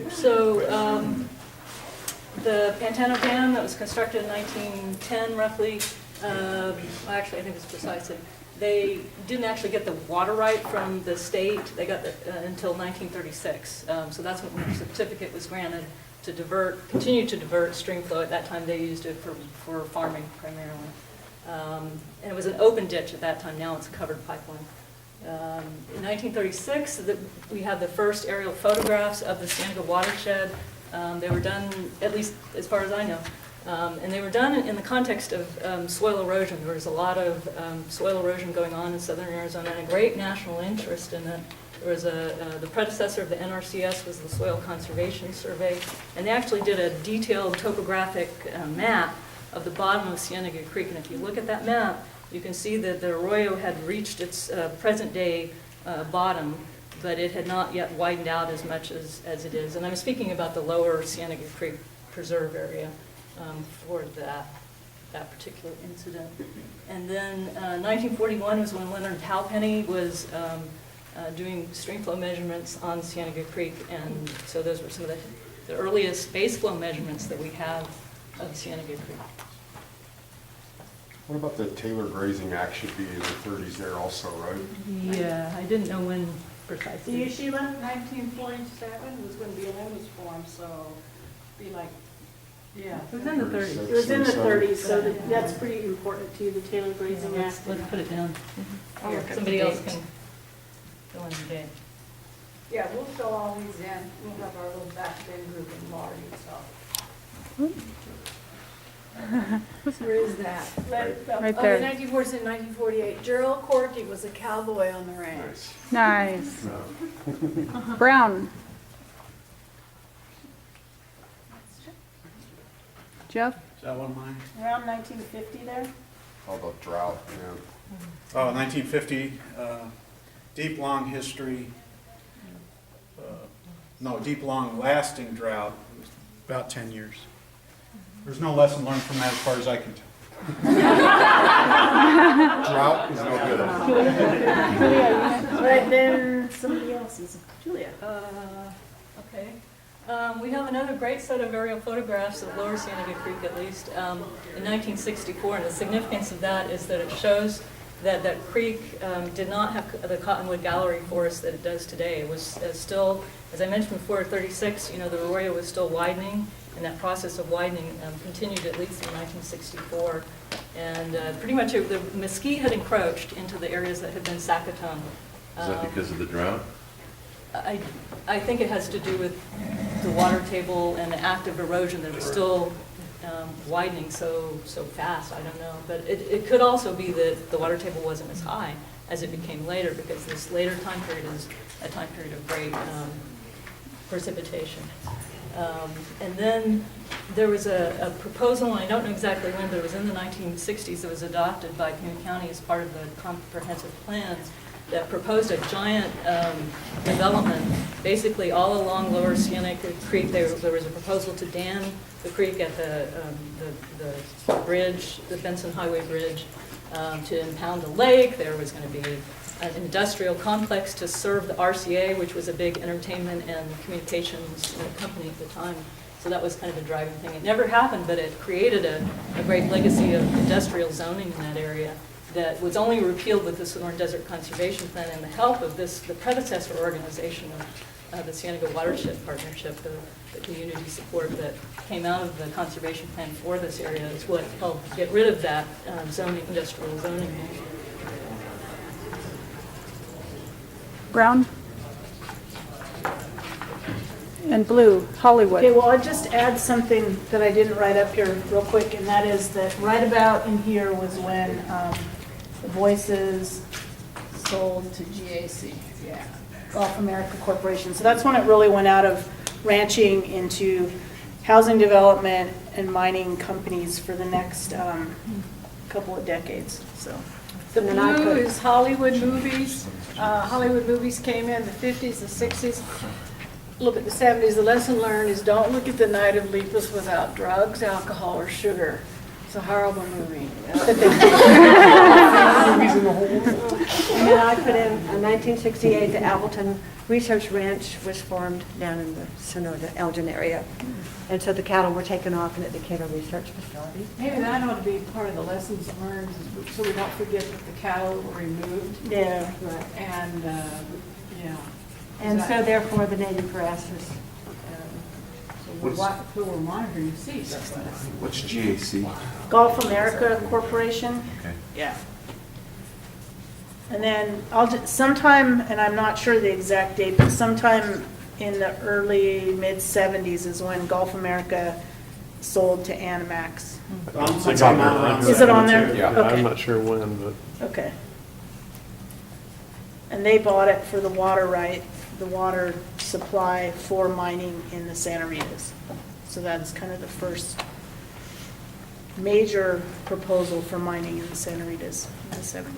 So the Pantano Dam that was constructed in 1910 roughly, actually I think it's precisely, they didn't actually get the water right from the state. They got it until 1936. So that's when the certificate was granted to continue to divert stream flow. At that time they used it for farming primarily. And it was an open ditch at that time. Now it's a covered pipeline. In 1936, we had the first aerial photographs of the Cienega Watershed. They were done, at least as far as I know, and they were done in the context of soil erosion. There was a lot of soil erosion going on in southern Arizona and a great national interest in it. There was the predecessor of the NRCS was the Soil Conservation Survey, and they actually did a detailed topographic map of the bottom of Cienega Creek. And if you look at that map, you can see that the arroyo had reached its present-day bottom, but it had not yet widened out as much as it is. And I'm speaking about the lower Cienega Creek Preserve area for that particular incident. And then 1941 was when Leonard Halpenny was doing stream flow measurements on Cienega Creek, and so those were some of the earliest base flow measurements that we have of Cienega Creek. What about the Taylor Grazing Act should be in the 30s there also, right? Yeah, I didn't know when Do precisely. you, Sheila? 1947 was when BLM was formed, so be like, yeah. It was in the 30s. It was in the 30s, so Yeah. that's pretty important to you, the Taylor Grazing Yeah, Act. let's put it down. Here, Somebody else can fill in the date. Yeah, we'll fill all these in. We'll have our little back bin group in Marty, so. Where is that? Right there. 1946 and 1948. Gerald Corky was a cowboy on the ranch. Nice. No. Brown. Jeff? Is that one of mine? Around 1950 there? All the drought, yeah. Oh, 1950, deep, long history. No, deep, long, lasting drought. It was about 10 years. There's no lesson learned from that as far as I can tell. Drought is no good. Right, then somebody else's. Julia. Okay. We have another great set of aerial photographs of Lower Cienega Creek, at least, in 1964, and the significance of that is that it shows that that creek did not have the cottonwood gallery forest that it does today. It was still, as I mentioned before, 36, the arroyo was still widening, and that process of widening continued at least in 1964. And pretty much the mesquite had encroached into the areas that had been Sacaton. Is that because of the drought? I think it has to do with the water table and the active erosion that was still widening so fast. I don't know, but it could also be that the water table wasn't as high as it became later, because this later time period is a time period of great precipitation. And then there was a proposal, and I don't know exactly when, but it was in the 1960s. It was adopted by Pima County as part of the comprehensive plans that proposed a giant development, basically all along Lower Cienega Creek. There was a proposal to dam the creek at the bridge, the Benson Highway Bridge, to impound the lake. There was going to be an industrial complex to serve the RCA, which was a big entertainment and communications company at the time. So that was kind of a driving thing. It never happened, but it created a great legacy of industrial zoning in that area that was only repealed with the Sonoran Desert Conservation Plan, and the help of the predecessor organization of the Cienega Watershed Partnership, the community support that came out of the conservation plan for this area is what helped get rid of that industrial zoning. Brown? And blue, Hollywood. Okay, well, I'll just add something that I didn't write up here real quick, and that is that right about in here was when the Voices sold to GAC, Gulf America Corporation. So that's when it really went out of ranching into housing development and mining companies for the next couple of decades. So The blue is Hollywood movies. Hollywood movies came in the 50s, the 60s, a little bit the 70s. The lesson learned is don't look at the Night of Lepus without drugs, alcohol, or sugar. It's a horrible movie. Movies in the whole world. And I put in 1968, the Appleton Research Ranch was formed down in the Sonora, Elgin area. And so the cattle were taken off and it became a research facility. Maybe that ought to be part of the lessons learned, so we don't forget that the cattle were removed. Yeah. Right. And, yeah. And so therefore the native grasses. So we're monitoring the seas. What's GAC? Gulf America Corporation. Okay. Yeah. And then sometime, and I'm not sure the exact date, but sometime in the early mid-70s is when Gulf America sold to Animax. It's on around Is it on there? 72. Yeah, Okay. I'm not sure when, but Okay. And they bought it for the water right, the water supply for mining in the Santa Ritas. So that's kind of the first major proposal for mining in the Santa Ritas in the 70s.